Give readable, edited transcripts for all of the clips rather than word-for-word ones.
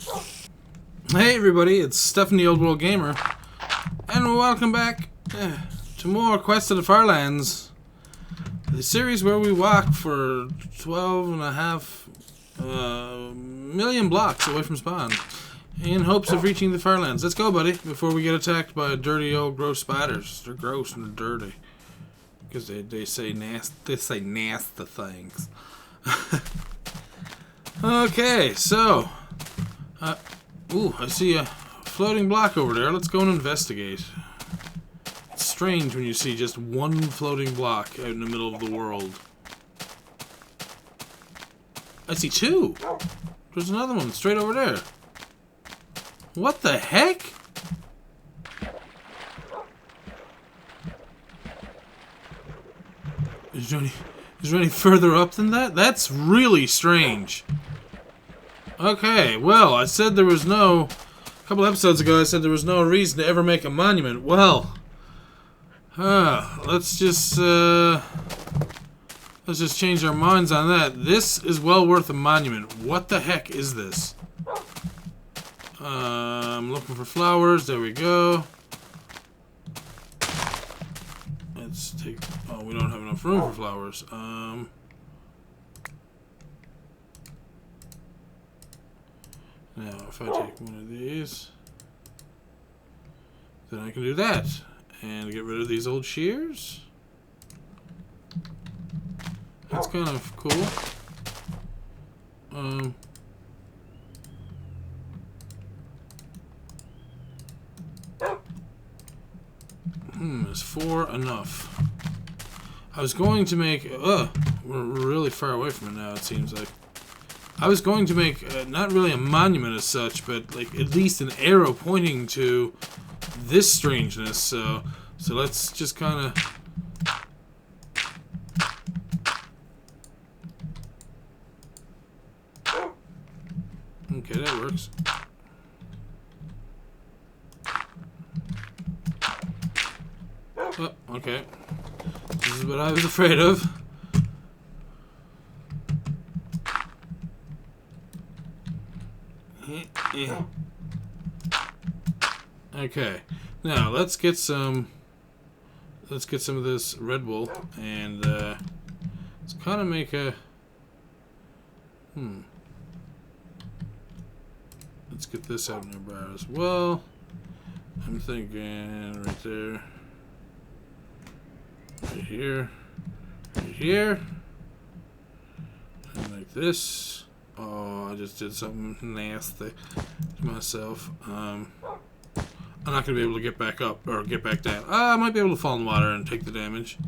Hey everybody, it's Stefan the Old World Gamer, and welcome back to more Quest of the Farlands, the series where we walk for 12.5 million blocks away from spawn, in hopes of reaching the Farlands. Let's go, buddy, before we get attacked by dirty old gross spiders. They're gross and they're dirty, because they say nasty things. Okay, so... ooh, I see a floating block over there. Let's go and investigate. It's strange when you see just one floating block out in the middle of the world. I see two. There's another one straight over there. What the heck? Is there any further up than that? That's really strange. Okay, well, I said there was no... A couple episodes ago, I said there was no reason to ever make a monument. Well, let's just change our minds on that. This is well worth a monument. What the heck is this? I'm looking for flowers. There we go. Let's take... Oh, we don't have enough room for flowers. Now, if I take one of these, then I can do that. And get rid of these old shears. That's kind of cool. Is 4 enough? I was going to make... we're really far away from it now, it seems like. I was going to make, not really a monument as such, but like at least an arrow pointing to this strangeness, so let's just kind of... Okay, that works. Oh, okay. This is what I was afraid of. Okay, now let's get some of this red wool and let's kind of make a let's get this out in our bar as well. I'm thinking right there, right here, and like this. Oh, I just did something nasty to myself. I'm not going to be able to get back up, or get back down. I might be able to fall in the water and take the damage.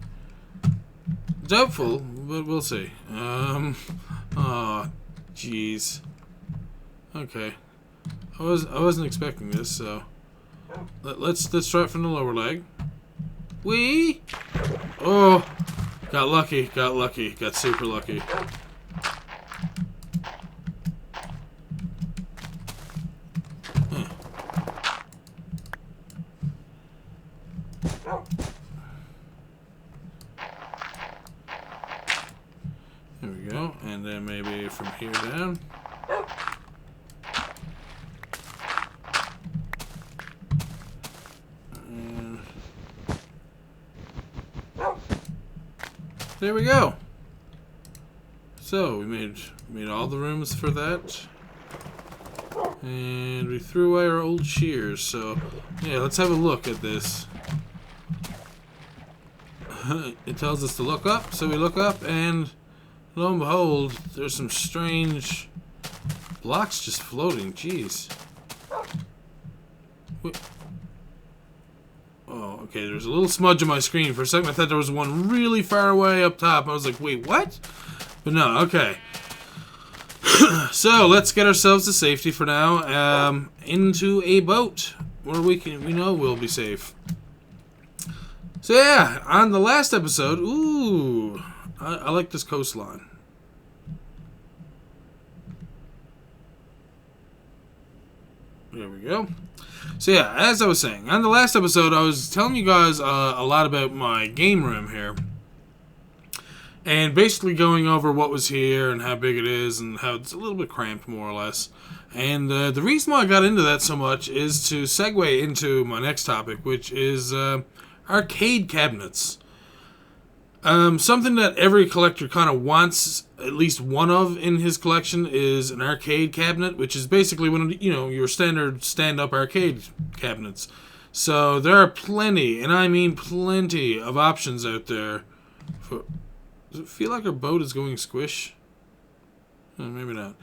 Doubtful, but we'll see. Oh, jeez. Okay. I wasn't expecting this, so... Let's try it from the lower leg. Whee! Oh! Got lucky, got super lucky. There we go, and then maybe from here down. And there we go. So we made all the rooms for that, and we threw away our old shears. So yeah, let's have a look at this. It tells us to look up, so we look up, and lo and behold, there's some strange blocks just floating. Jeez. Wait. Oh, okay, there's a little smudge on my screen. For a second I thought there was one really far away up top. I was like, wait, what? But no, okay. So, let's get ourselves to safety for now. Into a boat where we know we'll be safe. So yeah, on the last episode, ooh, I like this coastline. There we go. So yeah, as I was saying, on the last episode, I was telling you guys a lot about my game room here. and basically going over what was here and how big it is and how it's a little bit cramped, more or less. And the reason why I got into that so much is to segue into my next topic, which is arcade cabinets. Something that every collector kind of wants at least one of in his collection is an arcade cabinet, which is basically one of your standard stand-up arcade cabinets. So there are plenty, and I mean plenty, of options out there. Does it feel like our boat is going squish? Maybe not.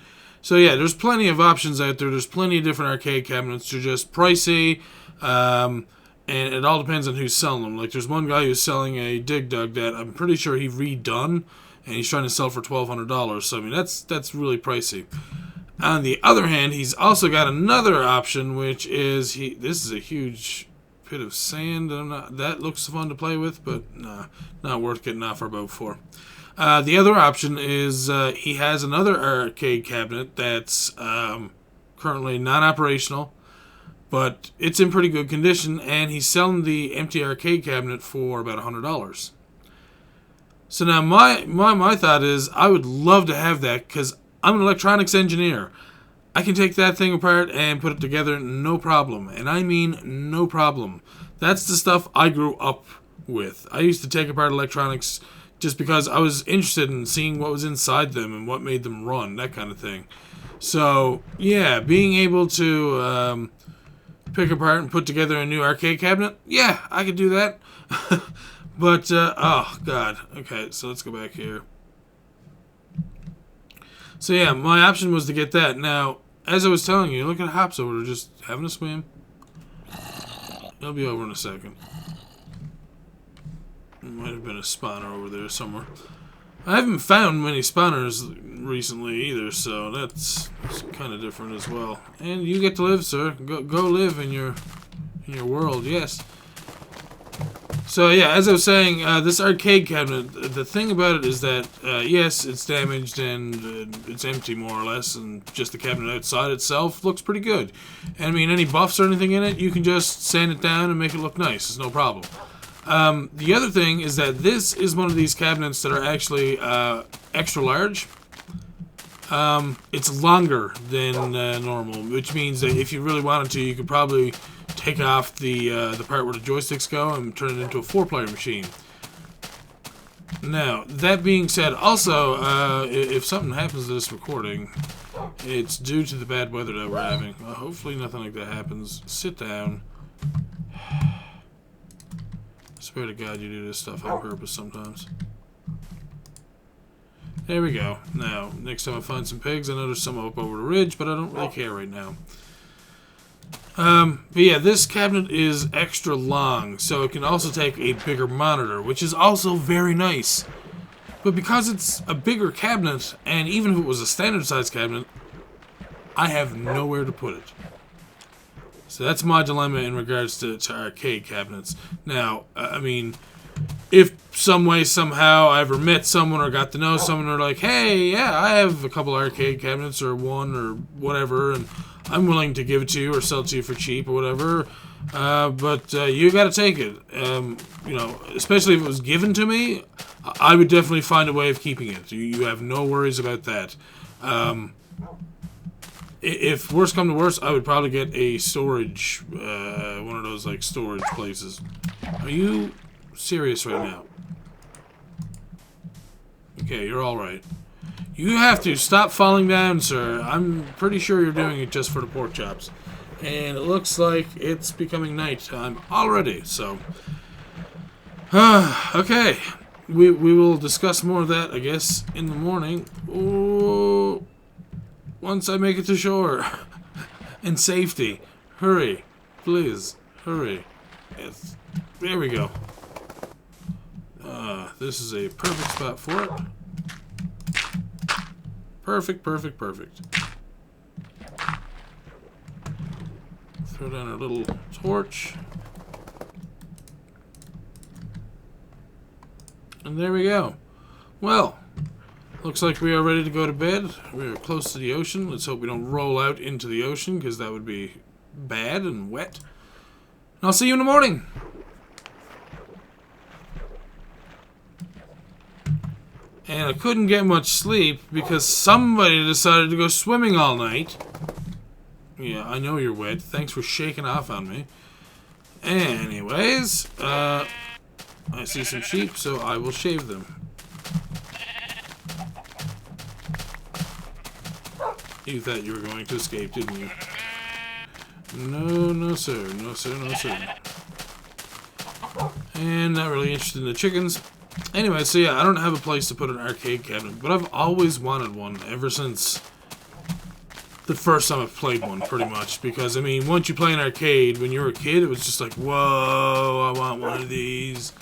So yeah, there's plenty of options out there. There's plenty of different arcade cabinets. They're just pricey. And it all depends on who's selling them. Like, there's one guy who's selling a Dig Dug that I'm pretty sure he redone, and he's trying to sell for $1,200. So, I mean, that's really pricey. On the other hand, he's also got another option, which is this is a huge pit of sand. That looks fun to play with, but nah, not worth getting off our boat for. The other option is he has another arcade cabinet that's currently non-operational, but it's in pretty good condition, and he's selling the empty arcade cabinet for about $100. So now my thought is I would love to have that because I'm an electronics engineer. I can take that thing apart and put it together no problem. And I mean no problem. That's the stuff I grew up with. I used to take apart electronics just because I was interested in seeing what was inside them and what made them run, that kind of thing. So, yeah, being able to pick apart and put together a new arcade cabinet, yeah, I could do that. But, oh, God. Okay, so let's go back here. So, yeah, my option was to get that. Now, as I was telling you, look at Hops over there just having a swim. He'll be over in a second. There might have been a spawner over there somewhere. I haven't found many spawners recently either, so that's kind of different as well. And you get to live, sir. Go live in your world, yes. So yeah, as I was saying, this arcade cabinet, the thing about it is that, yes, it's damaged and it's empty more or less, and just the cabinet outside itself looks pretty good. And I mean, any buffs or anything in it, you can just sand it down and make it look nice. It's no problem. The other thing is that this is one of these cabinets that are actually extra large. It's longer than normal, which means that if you really wanted to, you could probably take off the part where the joysticks go and turn it into a 4-player machine. Now, that being said, also, if something happens to this recording, it's due to the bad weather that we're having. Hopefully nothing like that happens. Sit down. Swear to God you do this stuff on purpose sometimes. There we go. Now, next time I find some pigs, I know there's some up over the ridge, but I don't really care right now. But yeah, this cabinet is extra long, so it can also take a bigger monitor, which is also very nice. But because it's a bigger cabinet, and even if it was a standard size cabinet, I have nowhere to put it. So that's my dilemma in regards to arcade cabinets. Now, I mean, if some way, somehow, I ever met someone or got to know someone, or like, hey, yeah, I have a couple arcade cabinets or one or whatever, and I'm willing to give it to you or sell it to you for cheap or whatever, but you got to take it. You know, especially if it was given to me, I would definitely find a way of keeping it. You have no worries about that. If worse come to worse, I would probably get a storage, one of those, like, storage places. Are you serious right now? Okay, you're alright. You have to stop falling down, sir. I'm pretty sure you're doing it just for the pork chops. And it looks like it's becoming nighttime already, so... okay. We will discuss more of that, I guess, in the morning. Ooh... Once I make it to shore. In safety. Hurry. Please. Hurry. Yes. There we go. This is a perfect spot for it. Perfect, perfect, perfect. Throw down our little torch. And there we go. Well... Looks like we are ready to go to bed. We are close to the ocean. Let's hope we don't roll out into the ocean, because that would be bad and wet. And I'll see you in the morning. And I couldn't get much sleep because somebody decided to go swimming all night. Yeah, I know you're wet. Thanks for shaking off on me. Anyways, I see some sheep, so I will shave them. You thought you were going to escape, didn't you? No, no, sir. No, sir, no, sir. And not really interested in the chickens. Anyway, so yeah, I don't have a place to put an arcade cabinet, but I've always wanted one ever since the first time I've played one, pretty much. Because, I mean, once you play an arcade, when you were a kid, it was just like, whoa, I want one of these.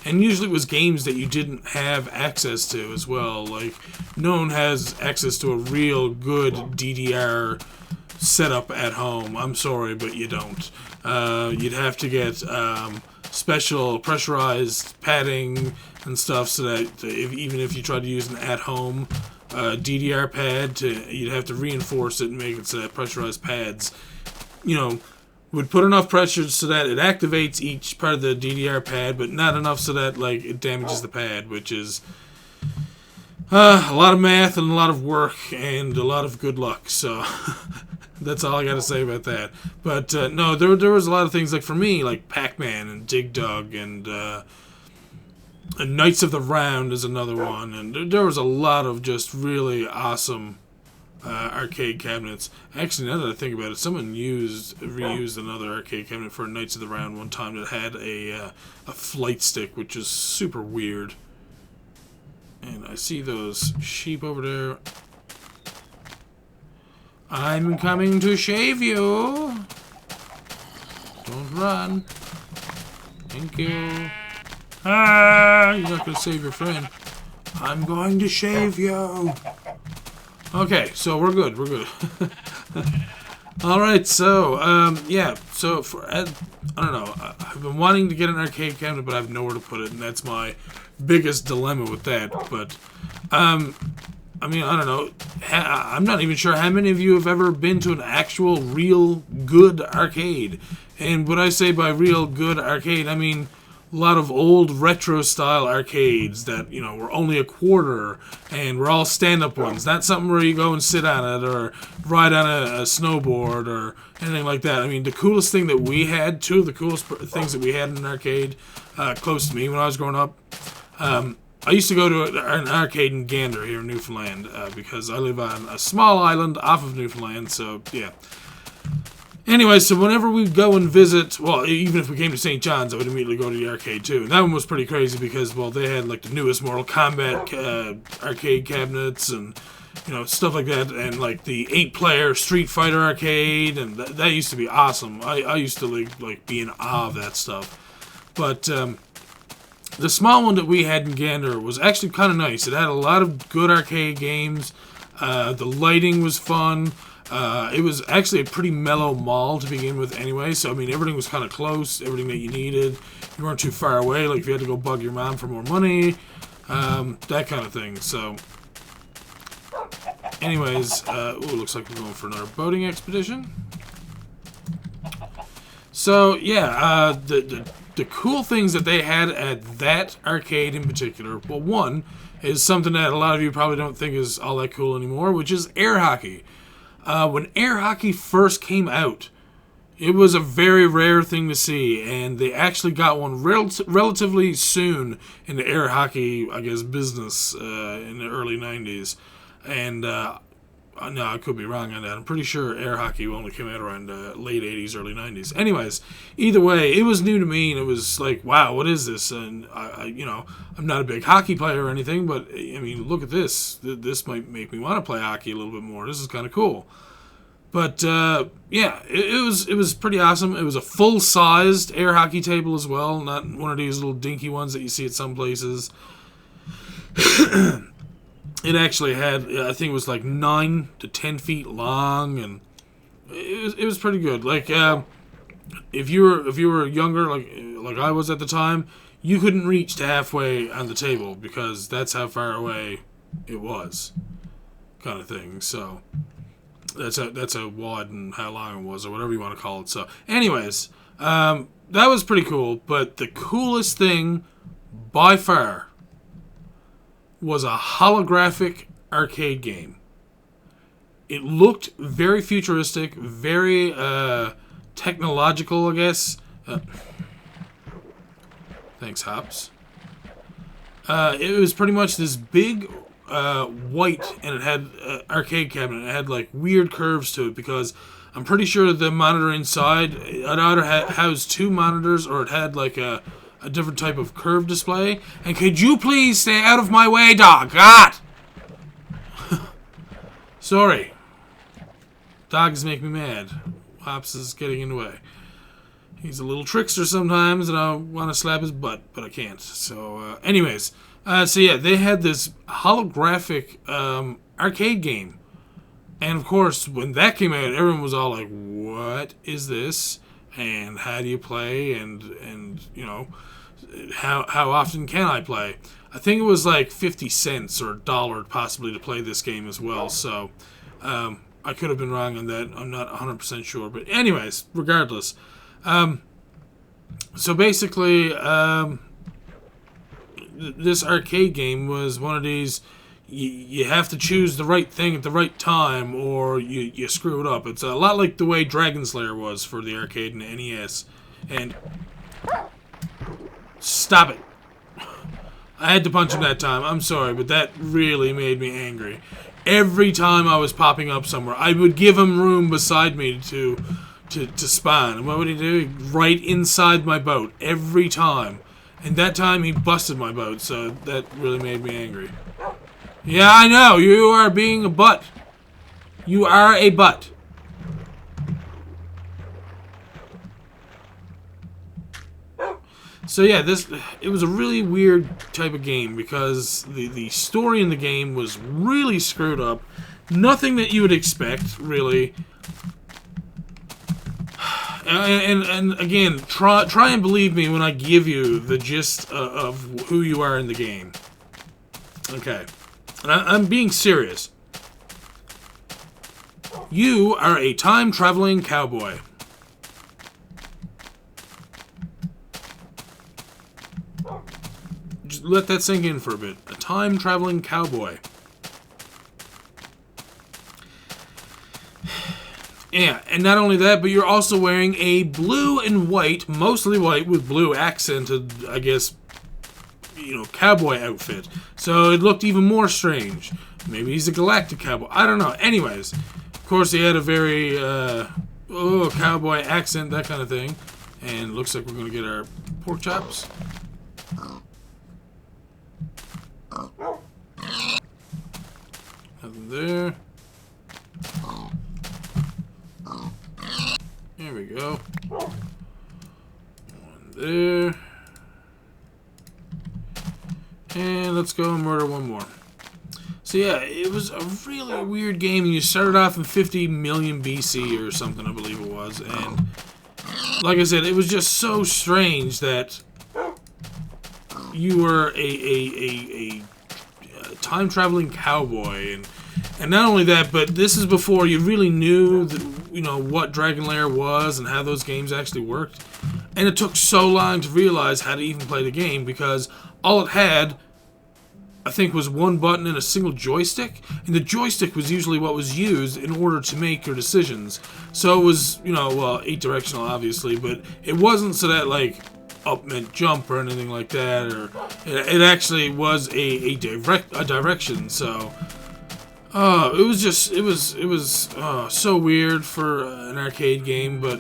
And usually it was games that you didn't have access to as well. Like, no one has access to a real good DDR setup at home. I'm sorry, but you don't. You'd have to get special pressurized padding and stuff so that even if you tried to use an at-home DDR pad, you'd have to reinforce it and make it so that pressurized pads, you know, would put enough pressure so that it activates each part of the DDR pad, but not enough so that like it damages the pad, which is a lot of math and a lot of work and a lot of good luck. So that's all I got to say about that. But no, there was a lot of things, like for me, like Pac-Man and Dig Dug and Knights of the Round is another one, and there was a lot of just really awesome arcade cabinets. Actually, now that I think about it, someone reused another arcade cabinet for Knights of the Round one time that had a flight stick, which is super weird. And I see those sheep over there. I'm coming to shave you. Don't run. Thank you. Ah, you're not going to save your friend. I'm going to shave you. Okay, so we're good. We're good. Alright, so, yeah. So, I don't know. I've been wanting to get an arcade cabinet, but I have nowhere to put it, and that's my biggest dilemma with that. But, I mean, I don't know. I'm not even sure how many of you have ever been to an actual, real, good arcade. And what I say by real good arcade, I mean a lot of old retro-style arcades that, you know, were only a quarter and were all stand-up ones. Not something where you go and sit on it or ride on a snowboard or anything like that. I mean, the coolest thing that we had, two of the coolest things that we had in an arcade close to me when I was growing up, I used to go to an arcade in Gander here in Newfoundland because I live on a small island off of Newfoundland, so yeah. Anyway, so whenever we'd go and visit, well, even if we came to St. John's, I would immediately go to the arcade too. And that one was pretty crazy because, well, they had like the newest Mortal Kombat arcade cabinets and, you know, stuff like that. And like the 8-player Street Fighter arcade, and that used to be awesome. I used to like be in awe of that stuff. But the small one that we had in Gander was actually kind of nice. It had a lot of good arcade games. The lighting was fun. It was actually a pretty mellow mall to begin with anyway, so I mean everything was kind of close, everything that you needed. You weren't too far away, like if you had to go bug your mom for more money, that kind of thing. So anyways, ooh, looks like we're going for another boating expedition. So yeah, the cool things that they had at that arcade in particular, well, one is something that a lot of you probably don't think is all that cool anymore, which is air hockey. When air hockey first came out, it was a very rare thing to see, and they actually got one relatively soon in the air hockey, I guess, business in the early 90s. And, no, I could be wrong on that. I'm pretty sure air hockey only came out around late 80s, early 90s. Anyways, either way, it was new to me, and it was like, wow, what is this? And, you know, I'm not a big hockey player or anything, but, I mean, look at this. This might make me want to play hockey a little bit more. This is kind of cool. But, yeah, it was pretty awesome. It was a full-sized air hockey table as well, not one of these little dinky ones that you see at some places. It actually had, I think it was like 9 to 10 feet long, and it was pretty good. Like, if you were younger, like I was at the time, you couldn't reach to halfway on the table because that's how far away it was, kind of thing. So that's a wad and how long it was, or whatever you want to call it. So, anyways, that was pretty cool. But the coolest thing by far was a holographic arcade game. It looked very futuristic, very technological, I guess. Thanks, Hops. It was pretty much this big white, and it had arcade cabinet. It had like weird curves to it because I'm pretty sure the monitor inside, it either has two monitors or it had like a different type of curved display. And could you please stay out of my way, dog? God! Sorry. Dogs make me mad. Hops is getting in the way. He's a little trickster sometimes, and I want to slap his butt, but I can't. So, anyways. So yeah, they had this holographic arcade game. And of course, when that came out, everyone was all like, what is this? And how do you play? And you know, how often can I play? I think it was like 50 cents or $1 possibly to play this game as well. So, I could have been wrong on that. I'm not 100% sure. But anyways, regardless. So basically, this arcade game was one of these, you have to choose the right thing at the right time or you screw it up. It's a lot like the way Dragon Slayer was for the arcade and the NES. And stop it. I had to punch him that time. I'm sorry, but that really made me angry. Every time I was popping up somewhere, I would give him room beside me to spawn. And what would he do? Right inside my boat. Every time. And that time he busted my boat, so that really made me angry. Yeah, I know. You are being a butt. You are a butt. So yeah, it was a really weird type of game because the story in the game was really screwed up. Nothing that you would expect, really. And again, try and believe me when I give you the gist of who you are in the game. Okay. And I'm being serious. You are a time-traveling cowboy. Just let that sink in for a bit. A time-traveling cowboy. Yeah, and not only that, but you're also wearing a blue and white, mostly white with blue accented, I guess, you know, cowboy outfit. So it looked even more strange. Maybe he's a galactic cowboy. I don't know. Anyways, of course he had a very, cowboy accent, that kind of thing. And it looks like we're going to get our pork chops. Nothing there. There we go. One there. And let's go and murder one more. So yeah, it was a really weird game. You started off in 50 million BC or something, I believe it was. And like I said, it was just so strange that you were a time-traveling cowboy. And not only that, but this is before you really knew what Dragon Lair was and how those games actually worked. And it took so long to realize how to even play the game because all it had, I think, was one button and a single joystick. And the joystick was usually what was used in order to make your decisions. So it was, 8-directional, obviously, but it wasn't so that, like, up meant jump or anything like that. Or it actually was a direction, so... it was so weird for an arcade game, but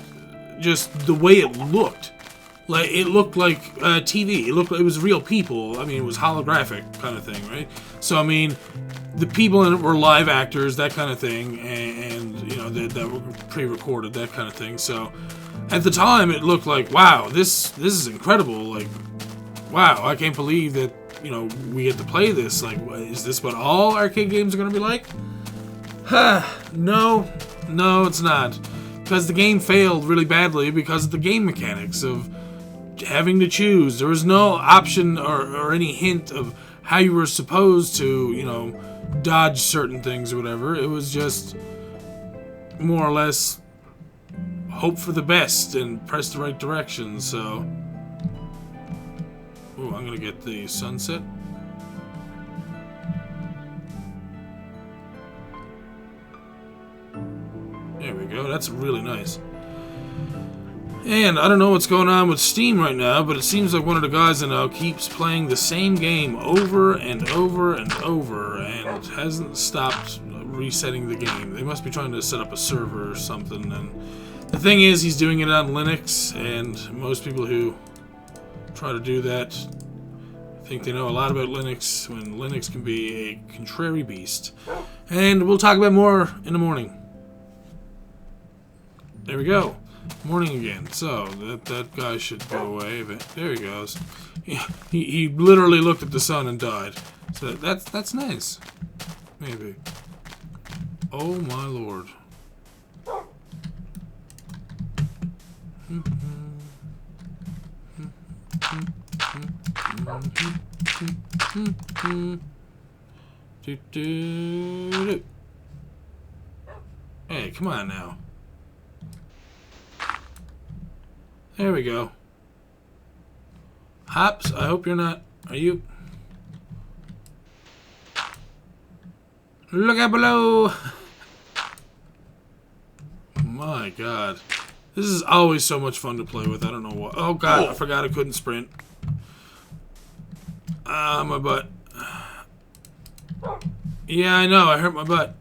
just the way it looked. Like, it looked like TV. It was real people. I mean, it was holographic kind of thing, right? So, I mean, the people in it were live actors, that kind of thing, and that were pre-recorded, that kind of thing. So, at the time, it looked like, wow, this is incredible. Like, wow, I can't believe that, we get to play this. Like, is this what all arcade games are going to be like? No, it's not. Because the game failed really badly because of the game mechanics of having to choose. There was no option or any hint of how you were supposed to, dodge certain things or whatever. It was just more or less hope for the best and press the right direction, so... Ooh, I'm gonna get the sunset. That's really nice. And I don't know what's going on with Steam right now, but it seems like one of the guys I know keeps playing the same game over and over and over and hasn't stopped resetting the game. They must be trying to set up a server or something. And the thing is, he's doing it on Linux, and most people who try to do that think they know a lot about Linux, when Linux can be a contrary beast. And we'll talk about more in the morning. There we go. Morning again. So that guy should go away. But there he goes. He literally looked at the sun and died. So that's nice. Maybe. Oh my lord. Hey, come on now. There we go. Hops, I hope you're not. Are you? Look out below! My god. This is always so much fun to play with. I don't know what. Oh god, I forgot I couldn't sprint. Ah, my butt. Yeah, I know, I hurt my butt.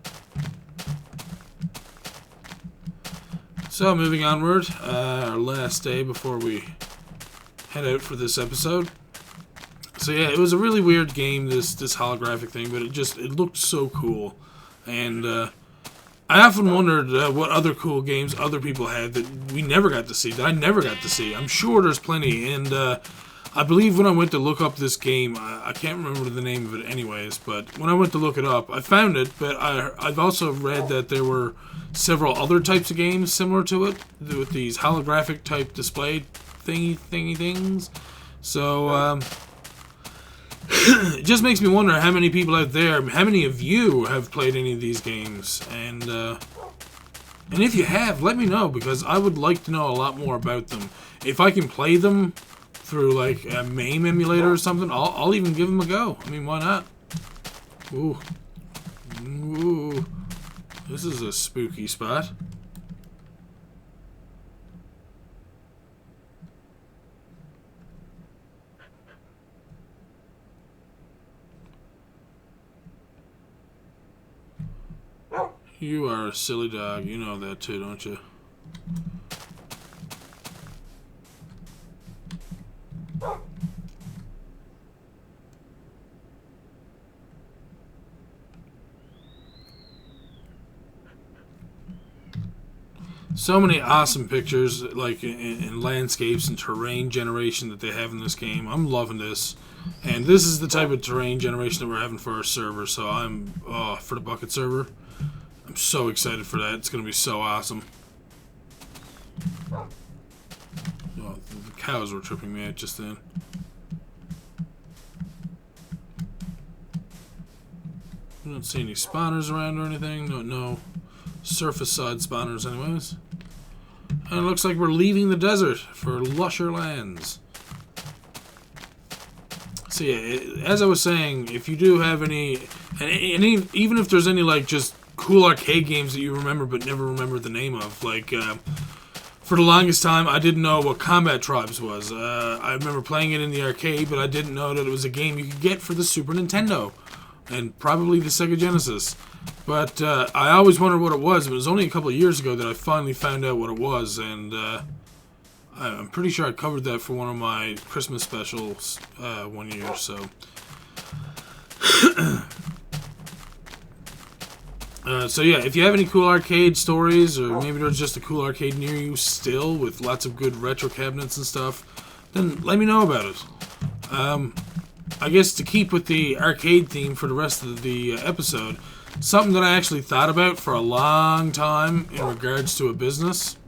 So, moving onward, our last day before we head out for this episode. So yeah, it was a really weird game, this holographic thing, but it looked so cool. And I often wondered what other cool games other people had that we never got to see, that I never got to see. I'm sure there's plenty, and I believe when I went to look up this game, I can't remember the name of it anyways, but when I went to look it up, I found it, but I've also read that there were several other types of games similar to it, with these holographic type display thingy things. So, it just makes me wonder how many people out there, how many of you have played any of these games, and if you have, let me know, because I would like to know a lot more about them. If I can play them through like a MAME emulator or something, I'll even give them a go. I mean, why not? Ooh. Ooh. This is a spooky spot. You are a silly dog. You know that too, don't you? So many awesome pictures, like in landscapes and terrain generation that they have in this game. I'm loving this. And this is the type of terrain generation that we're having for our server. So I'm, for the bucket server, I'm so excited for that. It's going to be so awesome. Oh, the cows were tripping me out just then. I don't see any spawners around or anything. No surface side spawners anyways. And it looks like we're leaving the desert for lusher lands. So yeah, as I was saying, if you do have any, even if there's any like just cool arcade games that you remember but never remember the name of, like for the longest time I didn't know what Combat Tribes was. I remember playing it in the arcade, but I didn't know that it was a game you could get for the Super Nintendo and probably the Sega Genesis. But I always wondered what it was. It was only a couple of years ago that I finally found out what it was, and I'm pretty sure I covered that for one of my Christmas specials one year. So, so yeah, if you have any cool arcade stories, or maybe there's just a cool arcade near you still with lots of good retro cabinets and stuff, then let me know about it. I guess to keep with the arcade theme for the rest of the episode, something that I actually thought about for a long time in regards to a business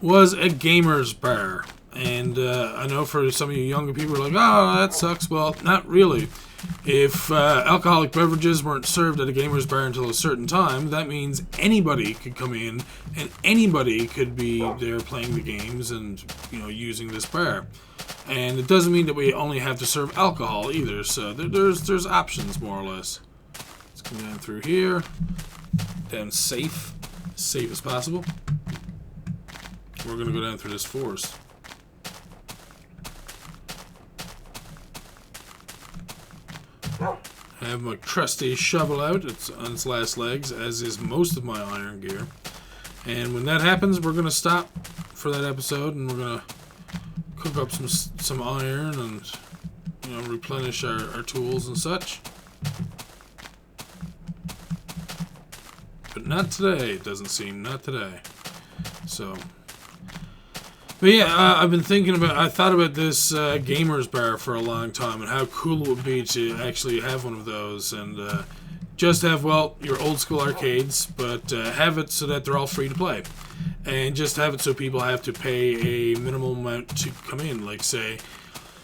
was a gamer's bar. And I know for some of you younger people are like, oh, that sucks. Well, not really. If alcoholic beverages weren't served at a gamer's bar until a certain time, that means anybody could come in and anybody could be there playing the games and, you know, using this bar. And it doesn't mean that we only have to serve alcohol either, so there's options more or less. Let's come down through here, down safe safe as possible. We're going to go down through this forest. I have my trusty shovel out. It's on its last legs, as is most of my iron gear. And when that happens, we're going to stop for that episode, and we're going to cook up some iron and, you know, replenish our tools and such. But not today, it doesn't seem. Not today. So... But yeah, I've been thinking about, I thought about this gamer's bar for a long time and how cool it would be to actually have one of those and just have, well, your old school arcades, but have it so that they're all free to play. And just have it so people have to pay a minimal amount to come in, like say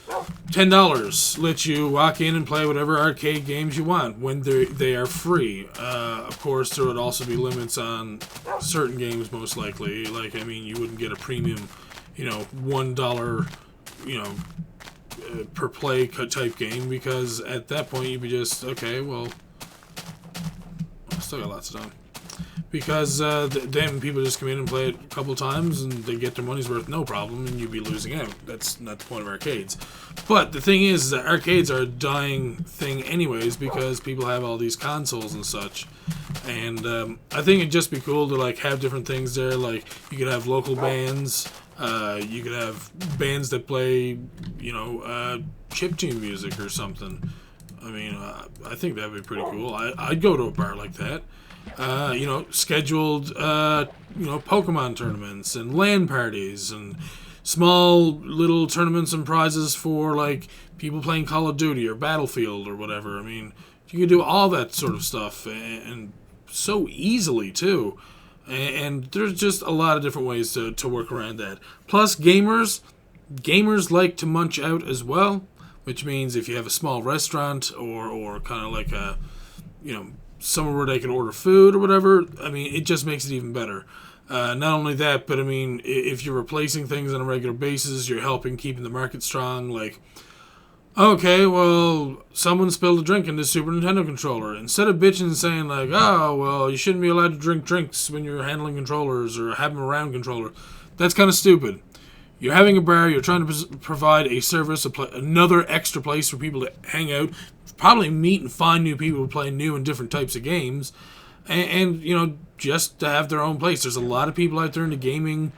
$10. Let you walk in and play whatever arcade games you want when they are free. Of course, there would also be limits on certain games, most likely. Like, I mean, you wouldn't get a premium, you know, $1, you know, per play type game, because at that point you'd be just, okay, well, I still got lots of time. Because then people just come in and play it a couple times and they get their money's worth, no problem, and you'd be losing out. That's not the point of arcades. But the thing is that arcades are a dying thing anyways, because people have all these consoles and such. And I think it'd just be cool to like have different things there. Like you could have local bands. You could have bands that play, you know, chiptune music or something. I mean, I think that'd be pretty cool. I'd go to a bar like that. You know, scheduled, you know, Pokemon tournaments and LAN parties and small little tournaments and prizes for, like, people playing Call of Duty or Battlefield or whatever. I mean, you could do all that sort of stuff and so easily, too. And there's just a lot of different ways to work around that. Plus, gamers like to munch out as well, which means if you have a small restaurant or kind of like a, you know, somewhere where they can order food or whatever, I mean, it just makes it even better. Not only that, but I mean, if you're replacing things on a regular basis, you're helping keeping the market strong. Like, okay, well, someone spilled a drink in this Super Nintendo controller. Instead of bitching and saying like, oh, well, you shouldn't be allowed to drink drinks when you're handling controllers or have them around controller, that's kind of stupid. You're having a bar, you're trying to provide a service, another extra place for people to hang out, probably meet and find new people to play new and different types of games, and you know, just to have their own place. There's a lot of people out there in the gaming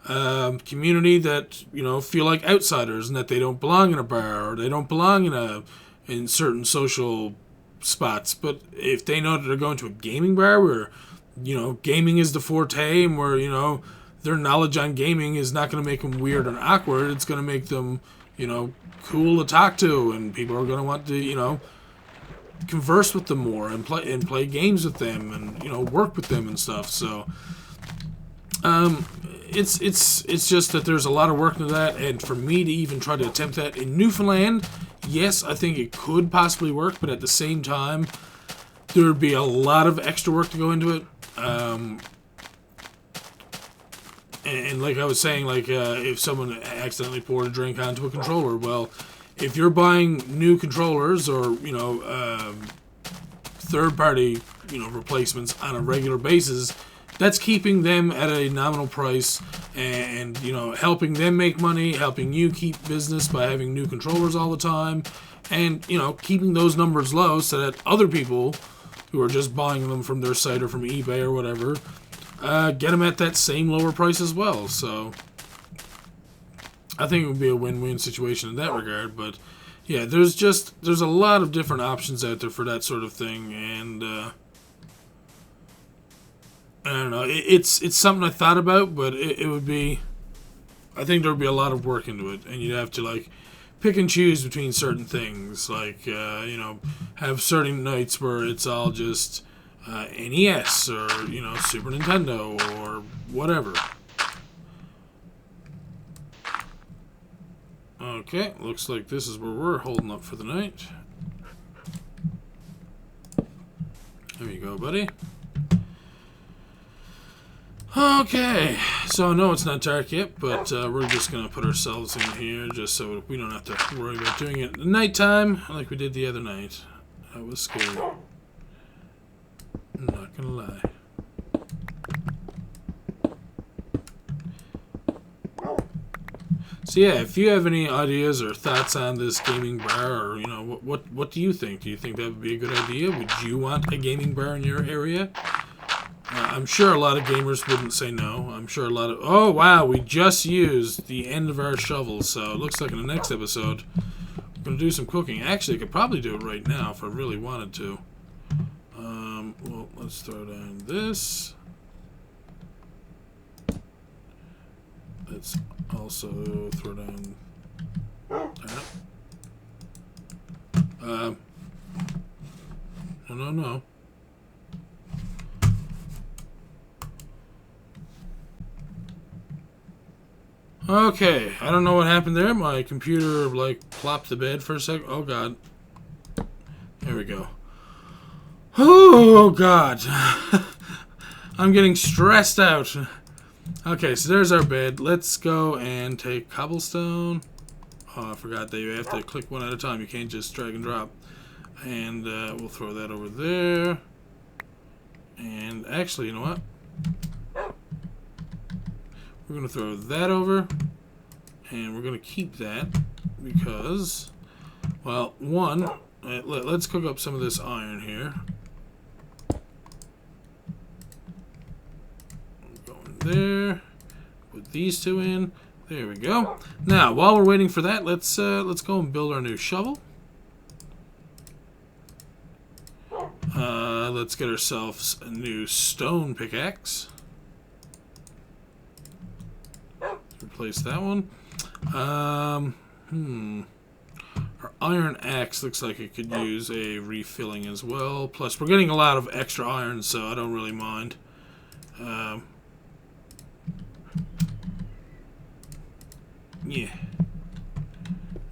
community that, you know, feel like outsiders and that they don't belong in a bar or they don't belong in certain social spots. But if they know that they're going to a gaming bar where, you know, gaming is the forte and where, you know, their knowledge on gaming is not going to make them weird and awkward, it's going to make them, you know, cool to talk to, and people are going to want to, you know, converse with them more and play games with them and, you know, work with them and stuff. So it's just that there's a lot of work into that, and for me to even try to attempt that in Newfoundland, yes, I think it could possibly work, but at the same time there would be a lot of extra work to go into it. And like I was saying, like if someone accidentally poured a drink onto a controller, well, if you're buying new controllers or, you know, third-party, you know, replacements on a regular basis, that's keeping them at a nominal price and, you know, helping them make money, helping you keep business by having new controllers all the time, and, you know, keeping those numbers low so that other people who are just buying them from their site or from eBay or whatever get them at that same lower price as well. So I think it would be a win-win situation in that regard. But yeah, there's a lot of different options out there for that sort of thing, and I don't know. It's something I thought about, but it would be, I think there would be a lot of work into it, and you'd have to like pick and choose between certain things, like you know, have certain nights where it's all just NES or, you know, Super Nintendo or whatever. Okay, looks like this is where we're holding up for the night. There you go, buddy. Okay, so no, it's not dark yet, but we're just going to put ourselves in here just so we don't have to worry about doing it at nighttime like we did the other night. That was scary. I'm not gonna lie. So yeah, if you have any ideas or thoughts on this gaming bar, or you know, what do you think? Do you think that would be a good idea? Would you want a gaming bar in your area? I'm sure a lot of gamers wouldn't say no. I'm sure a lot of... Oh, wow, we just used the end of our shovel, so it looks like in the next episode we're going to do some cooking. Actually, I could probably do it right now if I really wanted to. Well, let's throw down this. Let's also throw down... No. Okay, I don't know what happened there. My computer, like, plopped the bed for a second. Oh, God. There we go. Oh, God. I'm getting stressed out. Okay, so there's our bed. Let's go and take cobblestone. Oh, I forgot that you have to click one at a time. You can't just drag and drop. And we'll throw that over there. And actually, you know what? We're going to throw that over. And we're going to keep that because, well, one, let's cook up some of this iron here. There, put these two in. There we go. Now, while we're waiting for that, let's go and build our new shovel. Let's get ourselves a new stone pickaxe. Replace that one. Our iron axe looks like it could use a refilling as well. Plus, we're getting a lot of extra iron, so I don't really mind. Yeah.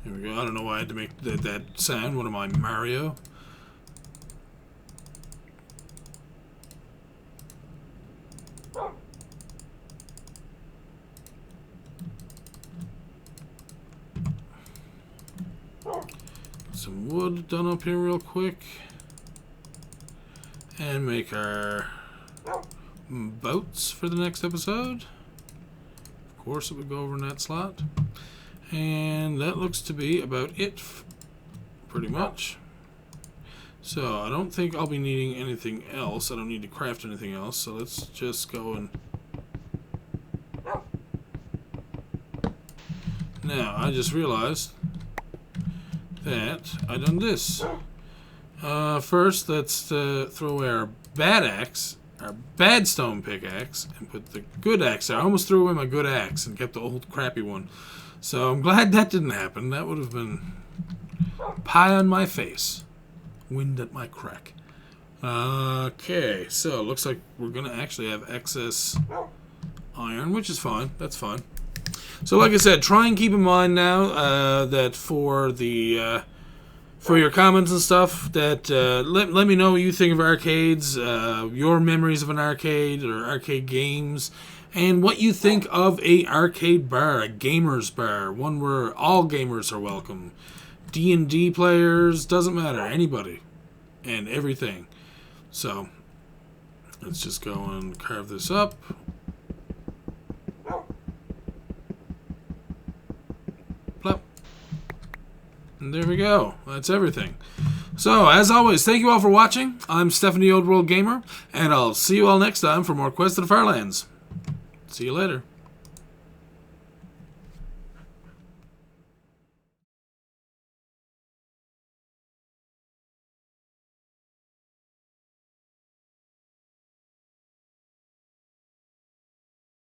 There we go. I don't know why I had to make that sound. What am I, Mario? Some wood done up here real quick. And make our boats for the next episode. Of course, it would go over in that slot. And that looks to be about it, pretty much. So, I don't think I'll be needing anything else. I don't need to craft anything else. So, let's just go and... Now, I just realized that I done this. First, let's throw away our bad axe, our bad stone pickaxe, and put the good axe there. I almost threw away my good axe and kept the old crappy one. So I'm glad that didn't happen. That would have been pie on my face. Wind at my crack. Okay, so it looks like we're going to actually have excess iron, which is fine. That's fine. So like I said, try and keep in mind now that for the... for your comments and stuff, that let me know what you think of arcades, your memories of an arcade or arcade games, and what you think of a arcade bar, a gamer's bar, one where all gamers are welcome. D&D players, doesn't matter, anybody and everything. So, let's just go and carve this up. Plop. And there we go. That's everything. So, as always, thank you all for watching. I'm Stephanie Old World Gamer, and I'll see you all next time for more Quest of the Farlands. See you later.